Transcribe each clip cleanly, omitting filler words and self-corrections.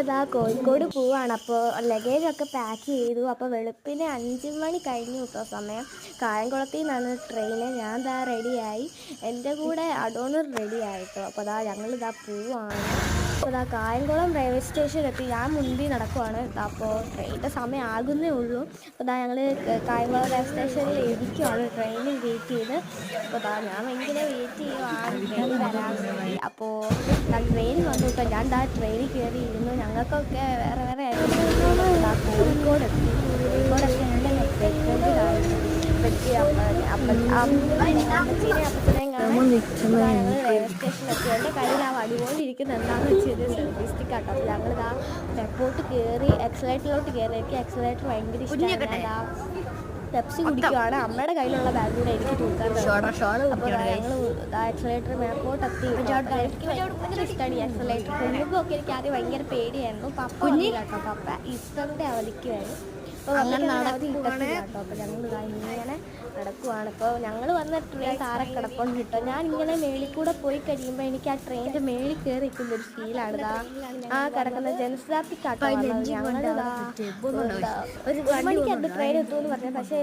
ഞങ്ങളിതാ കോഴിക്കോട് പോവാണ്. അപ്പോൾ ലഗേജൊക്കെ പാക്ക് ചെയ്തു. അപ്പോൾ വെളുപ്പിന് 5 മണി കഴിഞ്ഞു കേട്ടോ സമയം. കായംകുളത്തിൽ നിന്നാണ് ട്രെയിന്. ഞാൻ ഇതാ റെഡിയായി, എൻ്റെ കൂടെ അഡോണർ റെഡിയായി കേട്ടോ. അപ്പോൾ അതാ ഞങ്ങളിതാ പോവാണ്. അപ്പോൾ ഇതാ കായംകുളം റെയിൽവേ സ്റ്റേഷൻ എത്തി. ഞാൻ മുൻപിൽ നടക്കുവാണ്. അപ്പോൾ ട്രെയിനിൻ്റെ സമയം ആകുന്നേ ഉള്ളൂ. അപ്പോൾ ഇതാ ഞങ്ങൾ കായംകുളം റെയിൽവേ സ്റ്റേഷനിൽ ഇരിക്കുവാണ് ട്രെയിനിൽ വെയിറ്റ് ചെയ്ത്. അപ്പോൾ ഇതാ ഞാൻ ഭയങ്കര വെയിറ്റ് ചെയ്യുവാണ് ട്രെയിൻ വരാൻ വേണ്ടി. അപ്പോൾ ട്രെയിൻ വന്നു കേട്ടോ. ഞാൻ ട്രെയിനിൽ കയറി ഇരുന്നു. ഞങ്ങൾക്കൊക്കെ വേറെ വേറെ കോഴിക്കോട് എത്തി. കോഴിക്കോട് എത്തി ഞങ്ങളുടെ സെക്കൻഡിലായിരുന്നു. അപ്പച്ചനെയും അപ്പച്ചനെയും കാണാൻ ഞങ്ങൾ റെയിൽവേ സ്റ്റേഷനിലെത്തി. എൻ്റെ കയ്യിൽ ആ വടിപോലെ ഇരിക്കുന്നത് എന്താണെന്ന് വെച്ചൊരു സർട്ടിഫിക്കറ്റ് ആട്ടോ. അപ്പോൾ ഞങ്ങളിതാ ഡെപ്പോട്ട് കയറി എക്സലേറ്ററിലോട്ട് കയറി. എനിക്ക് എക്സലേറ്റർ ഭയങ്കര ഇഷ്ടമാണ്. പെപ്സി കുടിക്കുവാണ്. അമ്മയുടെ കയ്യിലുള്ള ബാഗ് കൂടെ എനിക്ക് തൂക്കാൻ. അപ്പോൾ ഞങ്ങൾ എക്സലേറ്റർ മേപ്പോട്ട് എത്തി. എനിക്ക് ഭയങ്കര ഇഷ്ടമാണ് ഈ എക്സലേറ്റർ. കുഞ്ഞുമൊക്കെ എനിക്ക് ആദ്യം ഭയങ്കര പേടിയായിരുന്നു. പപ്പ കേട്ടോ, പപ്പ ഈസ്റ്ററിൻ്റെ അവധിക്ക് വരും. അപ്പോൾ അവധി കിട്ടത്തില്ല കേട്ടോ. അപ്പോൾ ഞങ്ങൾ ഇങ്ങനെ നടക്കുവാണ്. ഇപ്പോൾ ഞങ്ങൾ വന്ന ട്രെയിൻ താഴെ കിടപ്പുണ്ട് കേട്ടോ. ഞാൻ ഇങ്ങനെ മേളിൽ കൂടെ പോയി കഴിയുമ്പോൾ എനിക്ക് ആ ട്രെയിനിൻ്റെ മേളിൽ കയറി നിൽക്കുന്ന ഒരു ഫീലാണ്. ആ കിടക്കുന്ന ജനസാപ്പിക്കാട്ടോ. ഞങ്ങളിതാ ഒരു മണിക്ക് എൻ്റെ ട്രെയിൻ എത്തുമെന്ന് പറഞ്ഞത്. പക്ഷേ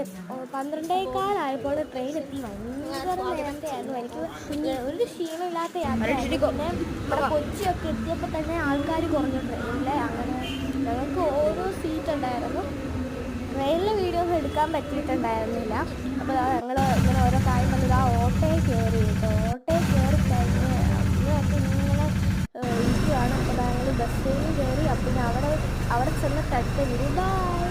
12:15 ട്രെയിൻ എത്തി. ഭയങ്കര നേരത്തെ ആയിരുന്നു. എനിക്ക് ഒരു ക്ഷീണമില്ലാത്ത യാത്രയായിരുന്നു. പിന്നെ നമ്മുടെ കൊച്ചിയൊക്കെ എത്തിയപ്പോൾ തന്നെ ആൾക്കാർ കുറഞ്ഞു ട്രെയിനിലെ. അങ്ങനെ ഞങ്ങൾക്ക് ഓരോ സീറ്റ് ഉണ്ടായിരുന്നു. ട്രെയിനിലെ വീഡിയോസ് എടുക്കാൻ പറ്റിയിട്ടുണ്ടായിരുന്നില്ല. അപ്പോൾ ഞങ്ങൾ ഇങ്ങനെ ഓരോ കാര്യം വന്നത് ആ ഓട്ടോയിൽ കയറി കേട്ടോ. ഓട്ടോയിൽ കയറി കഴിഞ്ഞ് അതിനൊക്കെ ഇങ്ങനെ ഇരിക്കുവാണ്. അപ്പോൾ ഞങ്ങൾ ബസ്സിൽ കയറി. അപ്പം അവിടെ ചെന്ന് തട്ട് ബൈ.